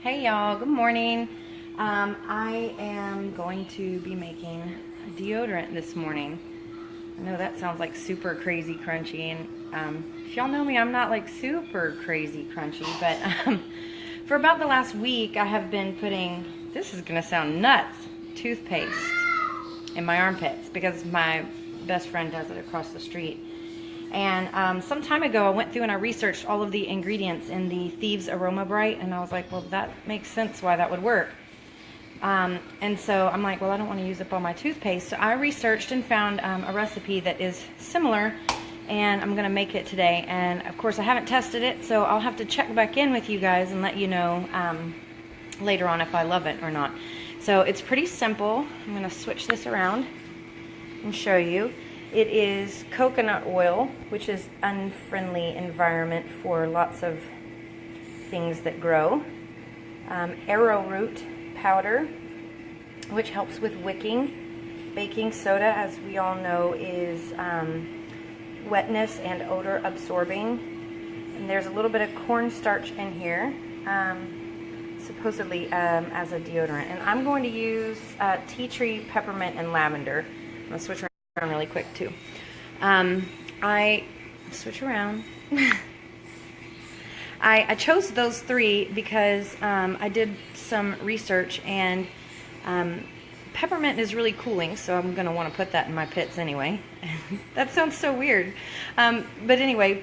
Hey y'all, good morning. I am going to be making deodorant this morning. I know that sounds like super crazy crunchy, and if y'all know me, I'm not like super crazy crunchy, but for about the last week I have been putting, this is gonna sound nuts, toothpaste in my armpits because my best friend does it across the street. And some time ago, I went through and I researched all of the ingredients in the Thieves Aroma Bright, and I was like, well, that makes sense why that would work. And so I'm like, well, I don't want to use up all my toothpaste. So I researched and found a recipe that is similar, and I'm going to make it today. And of course, I haven't tested it, so I'll have to check back in with you guys and let you know later on if I love it or not. So it's pretty simple. I'm going to switch this around and show you. It is coconut oil, which is unfriendly environment for lots of things that grow. Arrowroot powder, which helps with wicking. Baking soda, as we all know, is wetness and odor absorbing. And there's a little bit of cornstarch in here, supposedly as a deodorant. And I'm going to use tea tree, peppermint, and lavender. I'm going to switch around really quick too. I switch around. I chose those three because I did some research, and peppermint is really cooling, so I'm going to want to put that in my pits anyway. That sounds so weird. But anyway,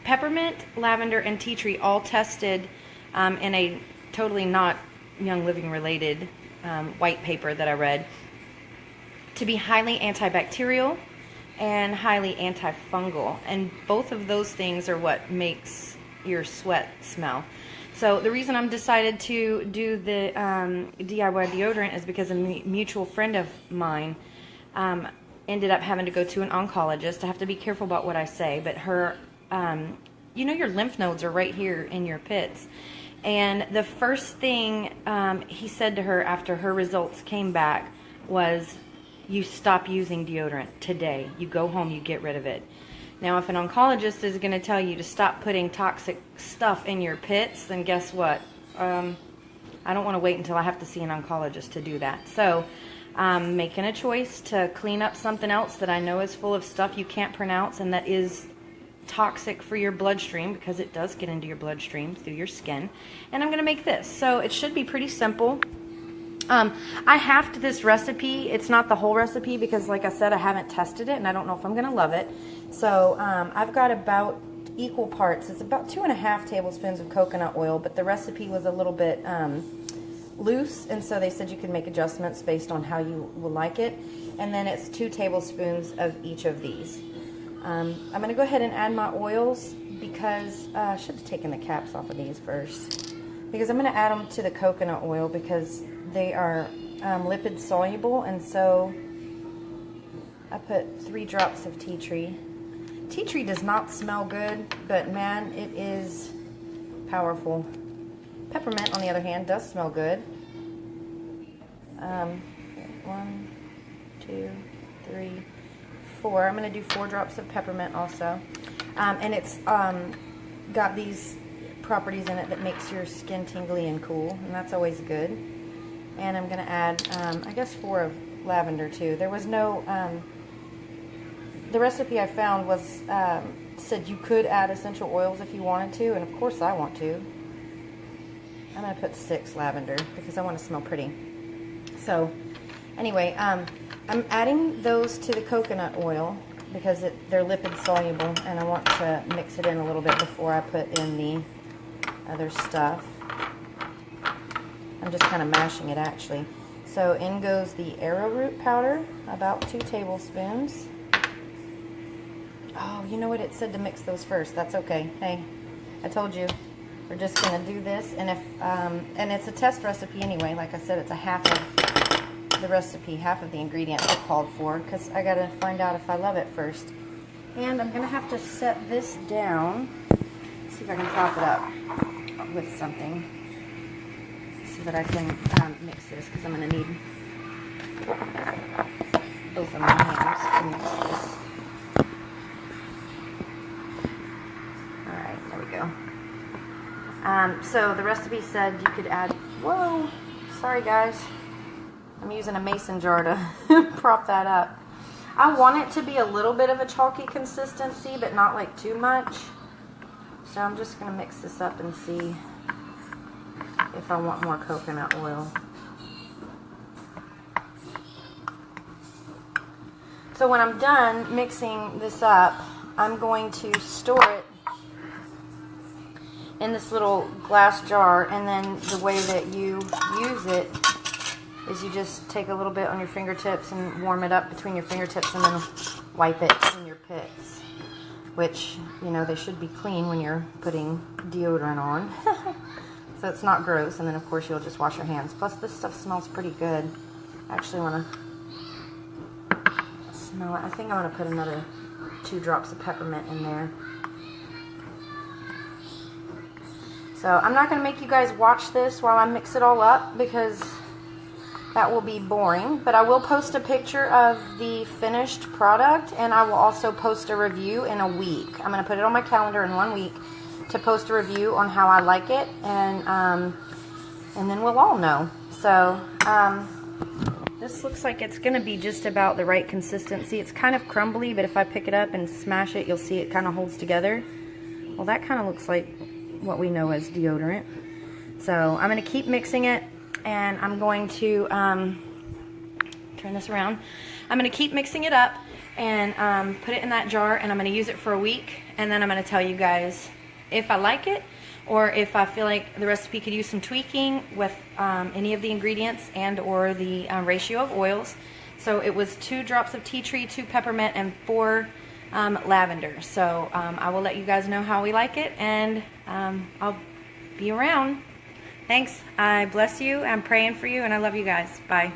peppermint, lavender, and tea tree all tested in a totally not Young Living related white paper that I read to be highly antibacterial and highly antifungal, and both of those things are what makes your sweat smell. So the reason I'm decided to do the DIY deodorant is because a mutual friend of mine ended up having to go to an oncologist. I have to be careful about what I say, but her, you know, your lymph nodes are right here in your pits. And the first thing he said to her after her results came back was, you stop using deodorant today. You go home, you get rid of it. Now, if an oncologist is going to tell you to stop putting toxic stuff in your pits, then guess what? I don't want to wait until I have to see an oncologist to do that. So I'm making a choice to clean up something else that I know is full of stuff you can't pronounce and that is toxic for your bloodstream, because it does get into your bloodstream through your skin. And I'm going to make this. So it should be pretty simple. I halved this recipe. It's not the whole recipe because, like I said, I haven't tested it and I don't know if I'm going to love it. So I've got about equal parts. It's about 2.5 tablespoons of coconut oil, but the recipe was a little bit loose, and so they said you could make adjustments based on how you will like it. And then it's 2 tablespoons of each of these. I'm going to go ahead and add my oils because I should have taken the caps off of these first, because I'm going to add them to the coconut oil because they are lipid soluble, and so I put 3 drops of tea tree. Tea tree does not smell good, but man, it is powerful. Peppermint, on the other hand, does smell good. 1, 2, 3, 4. I'm going to do 4 drops of peppermint also. And it's got these properties in it that makes your skin tingly and cool, and that's always good. And I'm going to add, I guess, 4 of lavender too. There was no, the recipe I found was, said you could add essential oils if you wanted to, and of course I want to. I'm going to put 6 lavender because I want to smell pretty. So anyway, I'm adding those to the coconut oil because they're lipid soluble, and I want to mix it in a little bit before I put in the other stuff. I'm just kind of mashing it actually. So in goes the arrowroot powder, about 2 tablespoons. Oh, you know what? It said to mix those first. That's okay. Hey, I told you. We're just going to do this, and if and it's a test recipe anyway. Like I said, it's a half of the recipe, half of the ingredients are called for, because I got to find out if I love it first. And I'm going to have to set this down. See if I can prop it up with something so that I can mix this, because I'm going to need both of my hands to mix this. Alright, there we go. So the recipe said you could add, whoa, sorry guys. I'm using a mason jar to prop that up. I want it to be a little bit of a chalky consistency, but not like too much. So I'm just going to mix this up and see if I want more coconut oil. So when I'm done mixing this up, I'm going to store it in this little glass jar, and then the way that you use it is you just take a little bit on your fingertips and warm it up between your fingertips and then wipe it in your pits, which, you know, they should be clean when you're putting deodorant on. So it's not gross, and then of course you'll just wash your hands. Plus this stuff smells pretty good. I actually want to smell it. I think I'm going to put another 2 drops of peppermint in there. So I'm not going to make you guys watch this while I mix it all up because that will be boring, but I will post a picture of the finished product, and I will also post a review in a week. I'm going to put it on my calendar in 1 week to post a review on how I like it, and then we'll all know. So this looks like it's going to be just about the right consistency. It's kind of crumbly, but if I pick it up and smash it, you'll see it kind of holds together. Well, that kind of looks like what we know as deodorant. So I'm going to keep mixing it, and I'm going to turn this around. I'm going to keep mixing it up and put it in that jar, and I'm going to use it for a week, and then I'm going to tell you guys if I like it or if I feel like the recipe could use some tweaking with any of the ingredients and or the ratio of oils. So it was 2 drops of tea tree, 2 peppermint, and 4 lavender. So I will let you guys know how we like it, and I'll be around. Thanks. I bless you. I'm praying for you, and I love you guys. Bye.